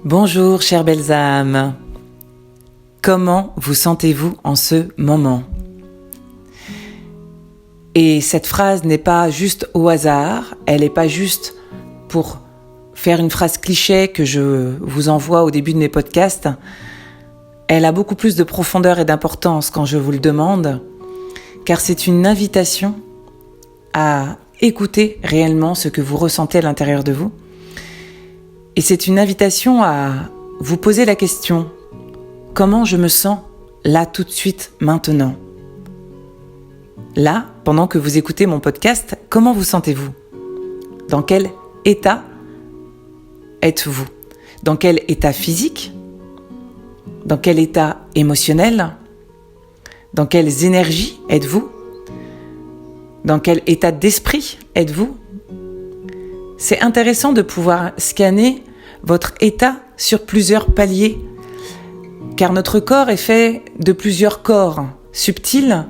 Bonjour chères belles âmes, comment vous sentez-vous en ce moment ? Et cette phrase n'est pas juste au hasard, elle n'est pas juste pour faire une phrase cliché que je vous envoie au début de mes podcasts. Elle a beaucoup plus de profondeur et d'importance quand je vous le demande, car c'est une invitation à écouter réellement ce que vous ressentez à l'intérieur de vous. Et c'est une invitation à vous poser la question, comment je me sens là tout de suite maintenant ? Là, pendant que vous écoutez mon podcast, comment vous sentez-vous ? Dans quel état êtes-vous ? Dans quel état physique ? Dans quel état émotionnel ? Dans quelles énergies êtes-vous ? Dans quel état d'esprit êtes-vous ? C'est intéressant de pouvoir scanner votre état sur plusieurs paliers, car notre corps est fait de plusieurs corps subtils,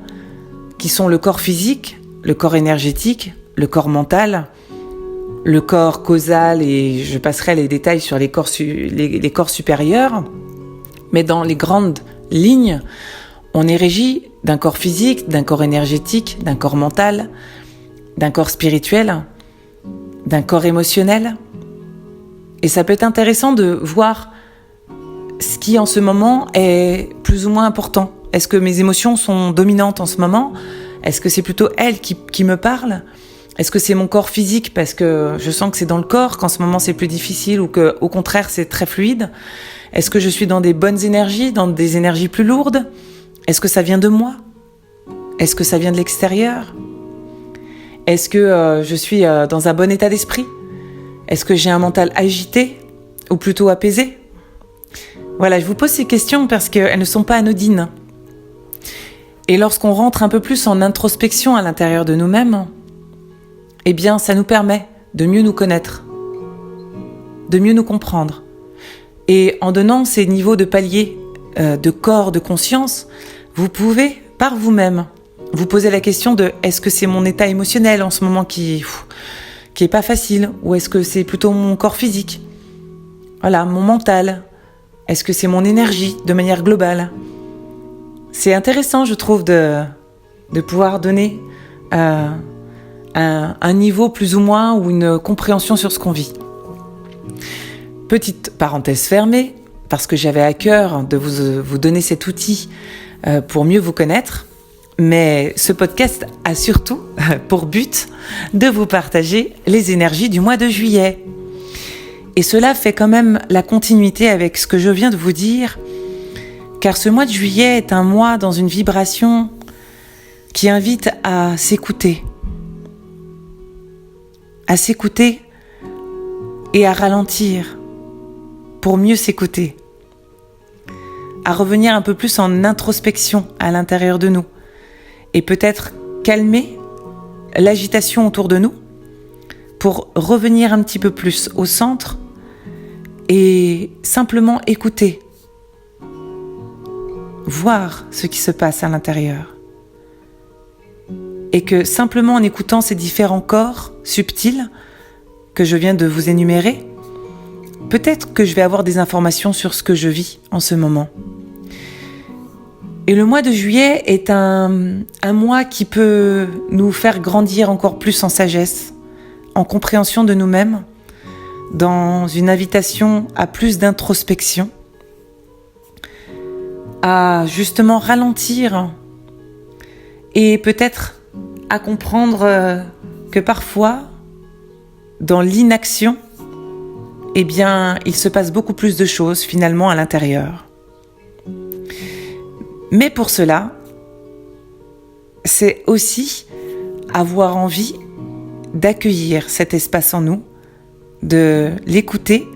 qui sont le corps physique, le corps énergétique, le corps mental, le corps causal, et je passerai les détails sur les corps supérieurs. Mais dans les grandes lignes, on est régi d'un corps physique, d'un corps énergétique, d'un corps mental, d'un corps spirituel, d'un corps émotionnel. Et ça peut être intéressant de voir ce qui en ce moment est plus ou moins important. Est-ce que mes émotions sont dominantes en ce moment ? Est-ce que c'est plutôt elles qui me parlent ? Est-ce que c'est mon corps physique parce que je sens que c'est dans le corps qu'en ce moment c'est plus difficile ou que au contraire c'est très fluide ? Est-ce que je suis dans des bonnes énergies, dans des énergies plus lourdes ? Est-ce que ça vient de moi ? Est-ce que ça vient de l'extérieur ? Est-ce que je suis dans un bon état d'esprit ? Est-ce que j'ai un mental agité ou plutôt apaisé ? Voilà, je vous pose ces questions parce qu'elles ne sont pas anodines. Et lorsqu'on rentre un peu plus en introspection à l'intérieur de nous-mêmes, eh bien, ça nous permet de mieux nous connaître, de mieux nous comprendre. Et en donnant ces niveaux de paliers de corps, de conscience, vous pouvez, par vous-même, vous poser la question de est-ce que c'est mon état émotionnel en ce moment qui est pas facile, ou est-ce que c'est plutôt mon corps physique ? Voilà, mon mental. Est-ce que c'est mon énergie de manière globale ? C'est intéressant, je trouve, de pouvoir donner un niveau plus ou moins ou une compréhension sur ce qu'on vit. Petite parenthèse fermée, parce que j'avais à cœur de vous donner cet outil pour mieux vous connaître, mais ce podcast a surtout pour but de vous partager les énergies du mois de juillet. Et cela fait quand même la continuité avec ce que je viens de vous dire, car ce mois de juillet est un mois dans une vibration qui invite à s'écouter et à ralentir pour mieux s'écouter, à revenir un peu plus en introspection à l'intérieur de nous et peut-être calmer l'agitation autour de nous pour revenir un petit peu plus au centre et simplement écouter, voir ce qui se passe à l'intérieur. Et que simplement en écoutant ces différents corps subtils que je viens de vous énumérer, peut-être que je vais avoir des informations sur ce que je vis en ce moment. Et le mois de juillet est un mois qui peut nous faire grandir encore plus en sagesse, en compréhension de nous-mêmes, dans une invitation à plus d'introspection, à justement ralentir et peut-être à comprendre que parfois, dans l'inaction, eh bien, il se passe beaucoup plus de choses finalement à l'intérieur. Mais pour cela, c'est aussi avoir envie d'accueillir cet espace en nous, de l'écouter.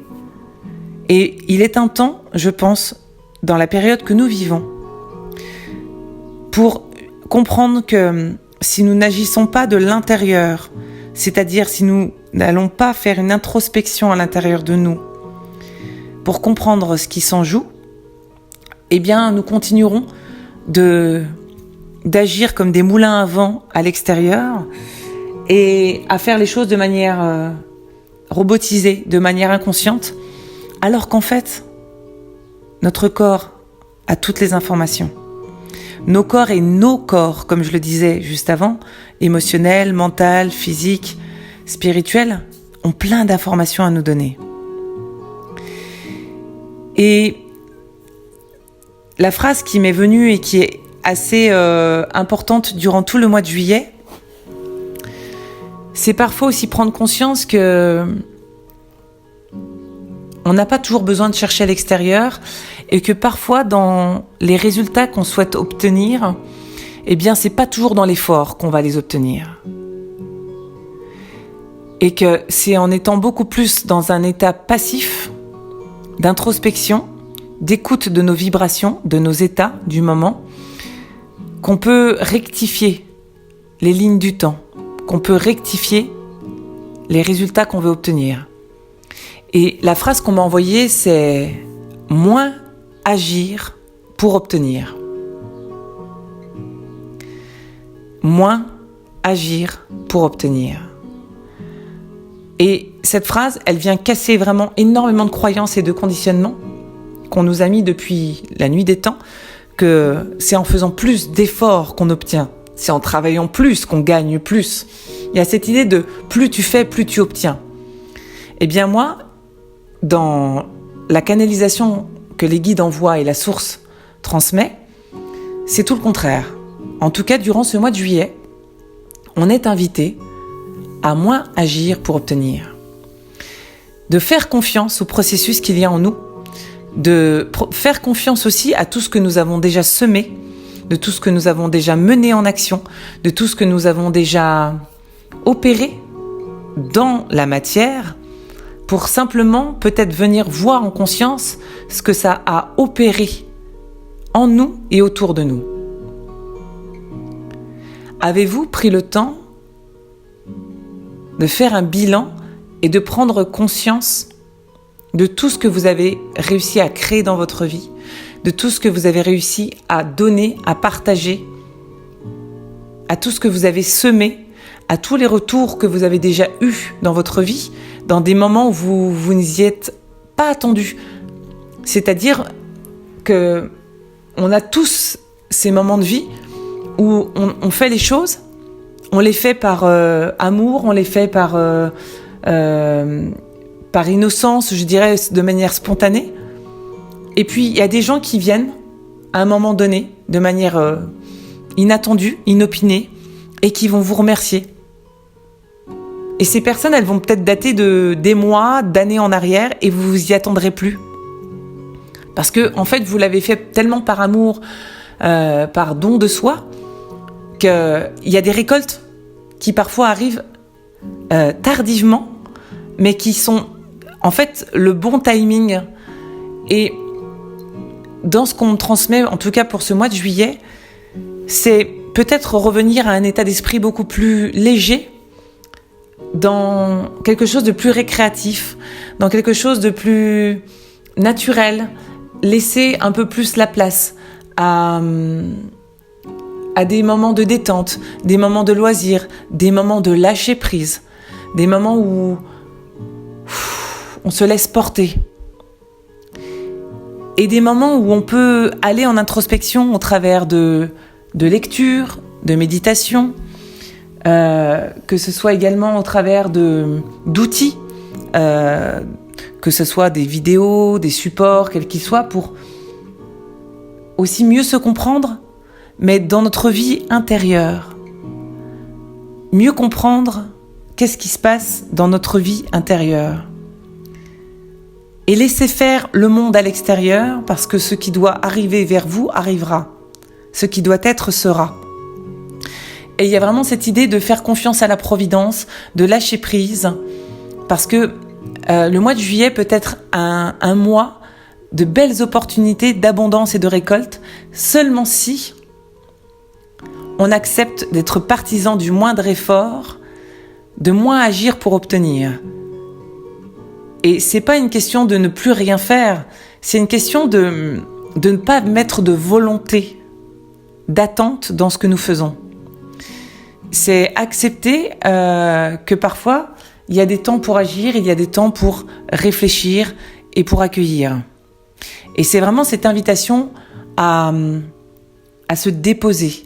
Et il est un temps, je pense, dans la période que nous vivons, pour comprendre que si nous n'agissons pas de l'intérieur, c'est-à-dire si nous n'allons pas faire une introspection à l'intérieur de nous pour comprendre ce qui s'en joue, eh bien nous continuerons d'agir comme des moulins à vent à l'extérieur et à faire les choses de manière robotisée, de manière inconsciente, Alors qu'en fait, notre corps a toutes les informations. Nos corps et nos corps, comme je le disais juste avant, émotionnels, mental, physique, spirituels, ont plein d'informations à nous donner. Et la phrase qui m'est venue et qui est assez importante durant tout le mois de juillet, c'est parfois aussi prendre conscience que on n'a pas toujours besoin de chercher à l'extérieur et que parfois dans les résultats qu'on souhaite obtenir, eh bien c'est pas toujours dans l'effort qu'on va les obtenir. Et que c'est en étant beaucoup plus dans un état passif, d'introspection, d'écoute de nos vibrations, de nos états du moment, qu'on peut rectifier les lignes du temps, qu'on peut rectifier les résultats qu'on veut obtenir. Et la phrase qu'on m'a envoyée, c'est « moins agir pour obtenir ». Moins agir pour obtenir. Et cette phrase, elle vient casser vraiment énormément de croyances et de conditionnements qu'on nous a mis depuis la nuit des temps, que c'est en faisant plus d'efforts qu'on obtient, c'est en travaillant plus qu'on gagne plus. Il y a cette idée de plus tu fais, plus tu obtiens. Eh bien moi, dans la canalisation que les guides envoient et la source transmet, c'est tout le contraire. En tout cas, durant ce mois de juillet, on est invité à moins agir pour obtenir. De faire confiance au processus qu'il y a en nous, de faire confiance aussi à tout ce que nous avons déjà semé, de tout ce que nous avons déjà mené en action, de tout ce que nous avons déjà opéré dans la matière, pour simplement peut-être venir voir en conscience ce que ça a opéré en nous et autour de nous. Avez-vous pris le temps de faire un bilan et de prendre conscience de tout ce que vous avez réussi à créer dans votre vie, de tout ce que vous avez réussi à donner, à partager, à tout ce que vous avez semé, à tous les retours que vous avez déjà eus dans votre vie, dans des moments où vous n'y êtes pas attendu. C'est-à-dire que on a tous ces moments de vie où on fait les choses, on les fait par amour, on les fait par innocence, je dirais, de manière spontanée. Et puis, il y a des gens qui viennent, à un moment donné, de manière inattendue, inopinée, et qui vont vous remercier. Et ces personnes, elles vont peut-être dater des mois, d'années en arrière, et vous vous y attendrez plus. Parce que, en fait, vous l'avez fait tellement par amour, par don de soi, qu'il y a des récoltes qui parfois arrivent tardivement, mais qui sont en fait le bon timing. Et dans ce qu'on me transmet, en tout cas pour ce mois de juillet, c'est peut-être revenir à un état d'esprit beaucoup plus léger, dans quelque chose de plus récréatif, dans quelque chose de plus naturel, laisser un peu plus la place à des moments de détente, des moments de loisir, des moments de lâcher prise, des moments où on se laisse porter. Et des moments où on peut aller en introspection au travers de lectures, de méditation, que ce soit également au travers d'outils, que ce soit des vidéos, des supports, quels qu'ils soient, pour aussi mieux se comprendre, mais dans notre vie intérieure. Mieux comprendre qu'est-ce qui se passe dans notre vie intérieure. Et laisser faire le monde à l'extérieur, parce que ce qui doit arriver vers vous arrivera. Ce qui doit être sera. Et il y a vraiment cette idée de faire confiance à la providence, de lâcher prise, parce que le mois de juillet peut être un mois de belles opportunités d'abondance et de récolte, seulement si on accepte d'être partisan du moindre effort, de moins agir pour obtenir. Et c'est pas une question de ne plus rien faire, c'est une question de ne pas mettre de volonté, d'attente dans ce que nous faisons. C'est accepter que parfois, il y a des temps pour agir, il y a des temps pour réfléchir et pour accueillir. Et c'est vraiment cette invitation à se déposer.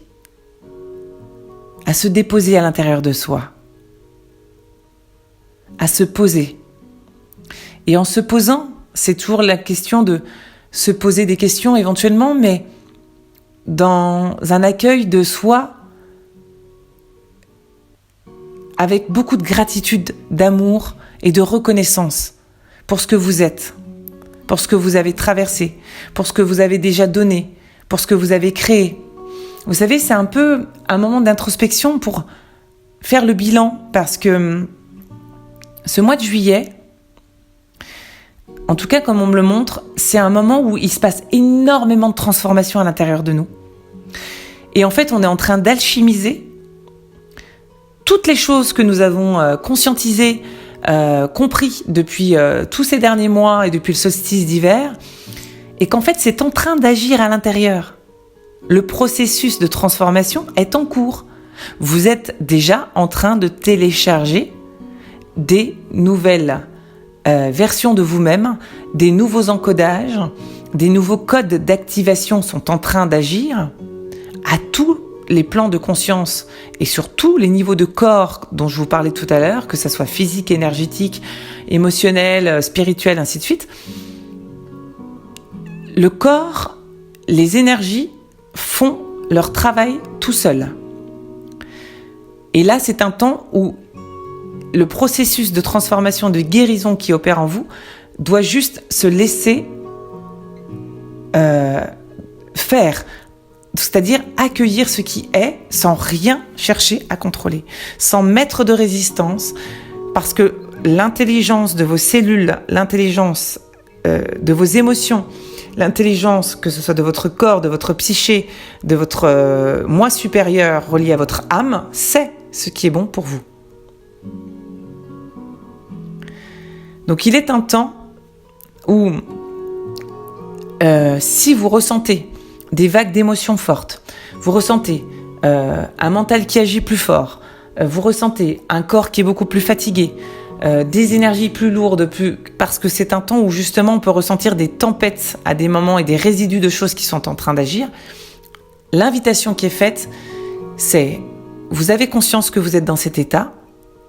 À se déposer à l'intérieur de soi. À se poser. Et en se posant, c'est toujours la question de se poser des questions éventuellement, mais dans un accueil de soi avec beaucoup de gratitude, d'amour et de reconnaissance pour ce que vous êtes, pour ce que vous avez traversé, pour ce que vous avez déjà donné, pour ce que vous avez créé. Vous savez, c'est un peu un moment d'introspection pour faire le bilan, parce que ce mois de juillet, en tout cas comme on me le montre, c'est un moment où il se passe énormément de transformations à l'intérieur de nous. Et en fait, on est en train d'alchimiser toutes les choses que nous avons conscientisées, compris depuis tous ces derniers mois et depuis le solstice d'hiver, et qu'en fait, c'est en train d'agir à l'intérieur. Le processus de transformation est en cours. Vous êtes déjà en train de télécharger des nouvelles versions de vous-même, des nouveaux encodages, des nouveaux codes d'activation sont en train d'agir à tous les plans de conscience et sur tous les niveaux de corps dont je vous parlais tout à l'heure, que ça soit physique, énergétique, émotionnel, spirituel, ainsi de suite. Le corps, les énergies font leur travail tout seuls. Et là, c'est un temps où le processus de transformation, de guérison qui opère en vous doit juste se laisser faire, c'est-à-dire accueillir ce qui est sans rien chercher à contrôler, sans mettre de résistance, parce que l'intelligence de vos cellules, l'intelligence de vos émotions, l'intelligence, que ce soit de votre corps, de votre psyché, de votre moi supérieur relié à votre âme, sait ce qui est bon pour vous. Donc il est un temps où si vous ressentez des vagues d'émotions fortes, vous ressentez un mental qui agit plus fort, vous ressentez un corps qui est beaucoup plus fatigué, des énergies plus lourdes, parce que c'est un temps où justement on peut ressentir des tempêtes à des moments et des résidus de choses qui sont en train d'agir. L'invitation qui est faite, c'est: vous avez conscience que vous êtes dans cet état,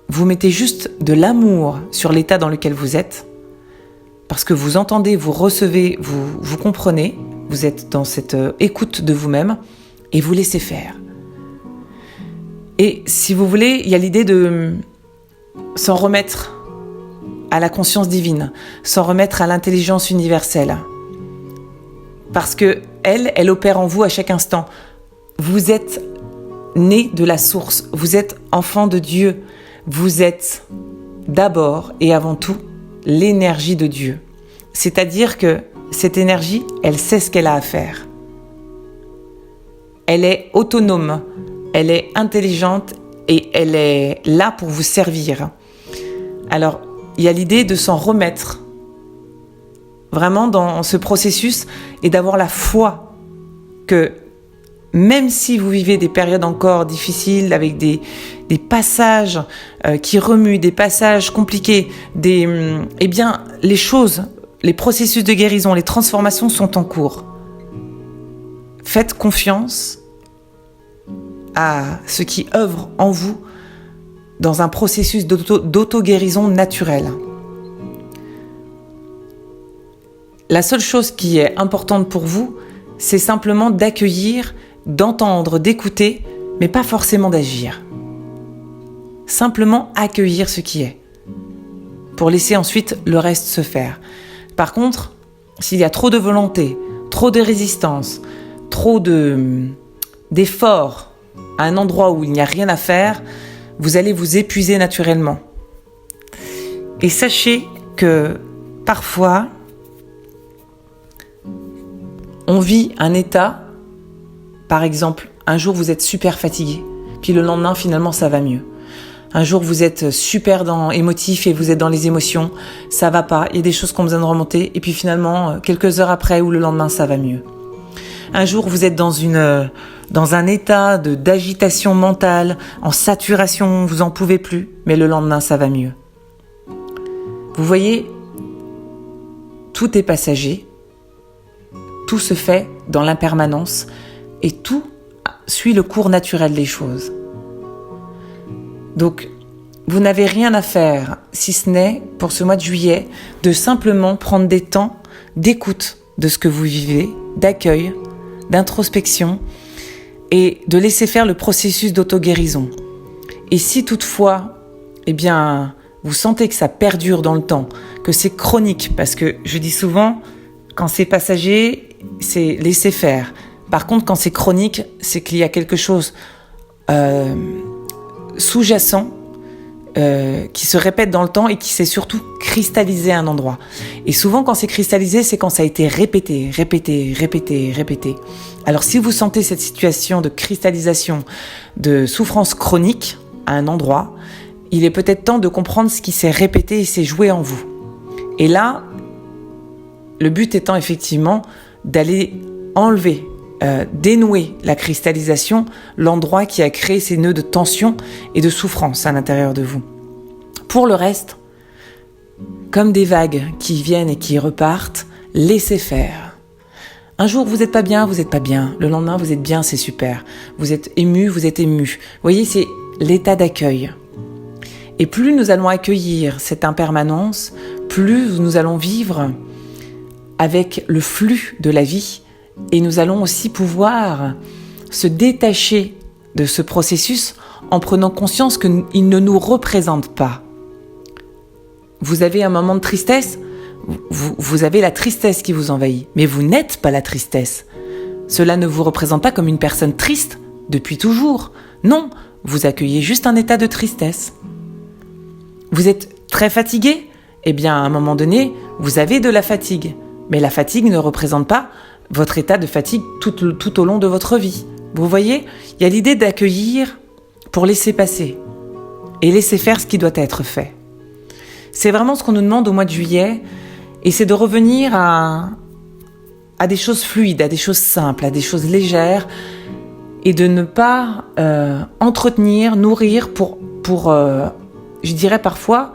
vous mettez juste de l'amour sur l'état dans lequel vous êtes, parce que vous entendez, vous recevez, vous comprenez, vous êtes dans cette écoute de vous-même et vous laissez faire. Et si vous voulez, il y a l'idée de s'en remettre à la conscience divine, s'en remettre à l'intelligence universelle, parce que elle opère en vous à chaque instant. Vous êtes né de la source, vous êtes enfant de Dieu, vous êtes d'abord et avant tout l'énergie de Dieu. C'est-à-dire que cette énergie, elle sait ce qu'elle a à faire. Elle est autonome, elle est intelligente et elle est là pour vous servir. Alors, il y a l'idée de s'en remettre vraiment dans ce processus et d'avoir la foi que même si vous vivez des périodes encore difficiles avec des passages qui remuent, des passages compliqués, eh bien, les choses, les processus de guérison, les transformations sont en cours. Faites confiance à ce qui œuvre en vous dans un processus d'auto-guérison naturelle. La seule chose qui est importante pour vous, c'est simplement d'accueillir, d'entendre, d'écouter, mais pas forcément d'agir. Simplement accueillir ce qui est, pour laisser ensuite le reste se faire. Par contre, s'il y a trop de volonté, trop de résistance, trop d'efforts à un endroit où il n'y a rien à faire, vous allez vous épuiser naturellement. Et sachez que parfois, on vit un état, par exemple, un jour vous êtes super fatigué, puis le lendemain finalement ça va mieux. Un jour vous êtes super émotif et vous êtes dans les émotions, ça va pas, il y a des choses qui ont besoin de remonter, et puis finalement, quelques heures après ou le lendemain ça va mieux. Un jour vous êtes dans un état d'agitation mentale, en saturation, vous en pouvez plus, mais le lendemain ça va mieux. Vous voyez, tout est passager, tout se fait dans l'impermanence et tout suit le cours naturel des choses. Donc, vous n'avez rien à faire, si ce n'est, pour ce mois de juillet, de simplement prendre des temps d'écoute de ce que vous vivez, d'accueil, d'introspection et de laisser faire le processus d'auto-guérison. Et si toutefois, vous sentez que ça perdure dans le temps, que c'est chronique, parce que je dis souvent, quand c'est passager, c'est laisser faire. Par contre, quand c'est chronique, c'est qu'il y a quelque chose sous-jacent qui se répète dans le temps et qui s'est surtout cristallisé à un endroit. Et souvent, quand c'est cristallisé, c'est quand ça a été répété. Alors, si vous sentez cette situation de cristallisation, de souffrance chronique à un endroit, il est peut-être temps de comprendre ce qui s'est répété et s'est joué en vous. Et là, le but étant effectivement d'aller enlever, dénouer la cristallisation, l'endroit qui a créé ces nœuds de tension et de souffrance à l'intérieur de vous. Pour le reste, comme des vagues qui viennent et qui repartent, laissez faire. Un jour, vous n'êtes pas bien, vous n'êtes pas bien. Le lendemain, vous êtes bien, c'est super. Vous êtes ému, vous êtes ému. Vous voyez, c'est l'état d'accueil. Et plus nous allons accueillir cette impermanence, plus nous allons vivre avec le flux de la vie et nous allons aussi pouvoir se détacher de ce processus en prenant conscience qu'il ne nous représente pas. Vous avez un moment de tristesse, vous avez la tristesse qui vous envahit, mais vous n'êtes pas la tristesse. Cela ne vous représente pas comme une personne triste depuis toujours. Non, vous accueillez juste un état de tristesse. Vous êtes très fatigué ? Eh bien, à un moment donné, vous avez de la fatigue. Mais la fatigue ne représente pas votre état de fatigue tout au long de votre vie. Vous voyez, il y a l'idée d'accueillir pour laisser passer et laisser faire ce qui doit être fait. C'est vraiment ce qu'on nous demande au mois de juillet, et c'est de revenir à des choses fluides, à des choses simples, à des choses légères, et de ne pas entretenir, nourrir pour je dirais parfois,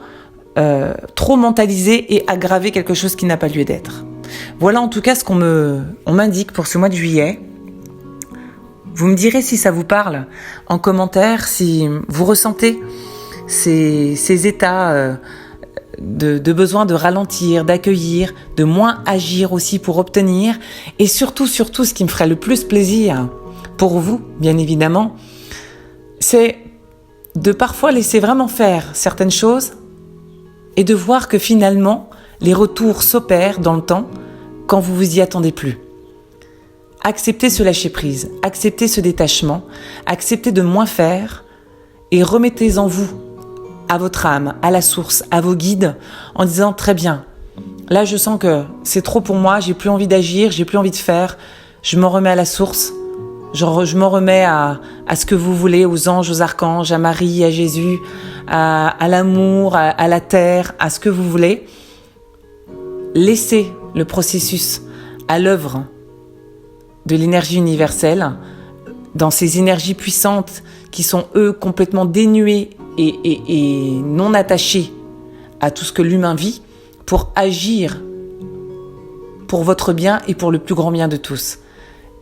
trop mentaliser et aggraver quelque chose qui n'a pas lieu d'être. Voilà en tout cas ce on m'indique pour ce mois de juillet. Vous me direz si ça vous parle en commentaire, si vous ressentez ces états de besoin de ralentir, d'accueillir, de moins agir aussi pour obtenir. Et surtout, ce qui me ferait le plus plaisir pour vous, bien évidemment, c'est de parfois laisser vraiment faire certaines choses et de voir que finalement, les retours s'opèrent dans le temps quand vous vous y attendez plus. Acceptez ce lâcher-prise, acceptez ce détachement, acceptez de moins faire et remettez en vous, à votre âme, à la source, à vos guides, en disant très bien, là je sens que c'est trop pour moi, j'ai plus envie d'agir, j'ai plus envie de faire, je m'en remets à la source, je m'en remets à ce que vous voulez, aux anges, aux archanges, à Marie, à Jésus, à l'amour, à la terre, à ce que vous voulez. Laissez le processus à l'œuvre de l'énergie universelle, dans ces énergies puissantes qui sont eux complètement dénuées et non attachées à tout ce que l'humain vit, pour agir pour votre bien et pour le plus grand bien de tous.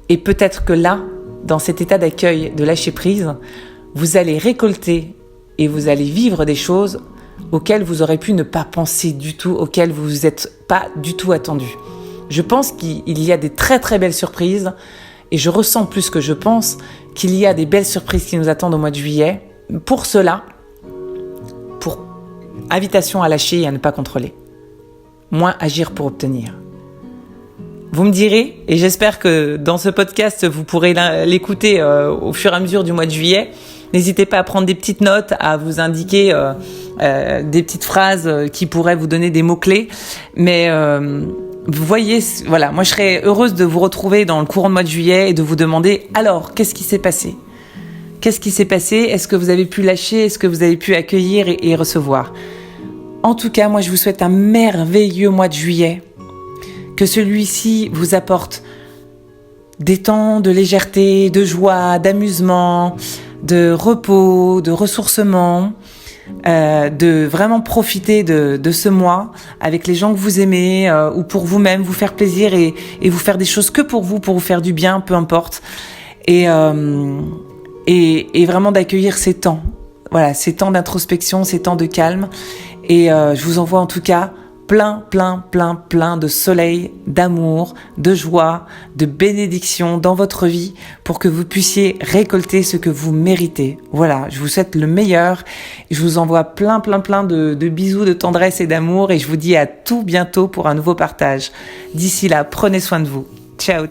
Et peut-être que là, dans cet état d'accueil, de lâcher prise, vous allez récolter et vous allez vivre des choses auxquelles vous aurez pu ne pas penser du tout, auxquelles vous vous êtes pas du tout attendu. Je pense qu'il y a des très très belles surprises et je ressens plus que je pense qu'il y a des belles surprises qui nous attendent au mois de juillet. Pour cela, pour invitation à lâcher et à ne pas contrôler. Moins agir pour obtenir. Vous me direz, et j'espère que dans ce podcast, vous pourrez l'écouter au fur et à mesure du mois de juillet. N'hésitez pas à prendre des petites notes, à vous indiquer des petites phrases qui pourraient vous donner des mots-clés. Mais vous voyez, voilà, moi je serais heureuse de vous retrouver dans le courant du mois de juillet et de vous demander, alors, qu'est-ce qui s'est passé ? Qu'est-ce qui s'est passé ? Est-ce que vous avez pu lâcher ? Est-ce que vous avez pu accueillir et recevoir ? En tout cas, moi je vous souhaite un merveilleux mois de juillet. Que celui-ci vous apporte des temps de légèreté, de joie, d'amusement, de repos, de ressourcement, de vraiment profiter de ce mois avec les gens que vous aimez ou pour vous-même, vous faire plaisir et vous faire des choses que pour vous faire du bien, peu importe. Et vraiment d'accueillir ces temps. Voilà, ces temps d'introspection, ces temps de calme. Et je vous envoie en tout cas plein de soleil, d'amour, de joie, de bénédiction dans votre vie pour que vous puissiez récolter ce que vous méritez. Voilà, je vous souhaite le meilleur. Je vous envoie plein de bisous, de tendresse et d'amour et je vous dis à tout bientôt pour un nouveau partage. D'ici là, prenez soin de vous. Ciao.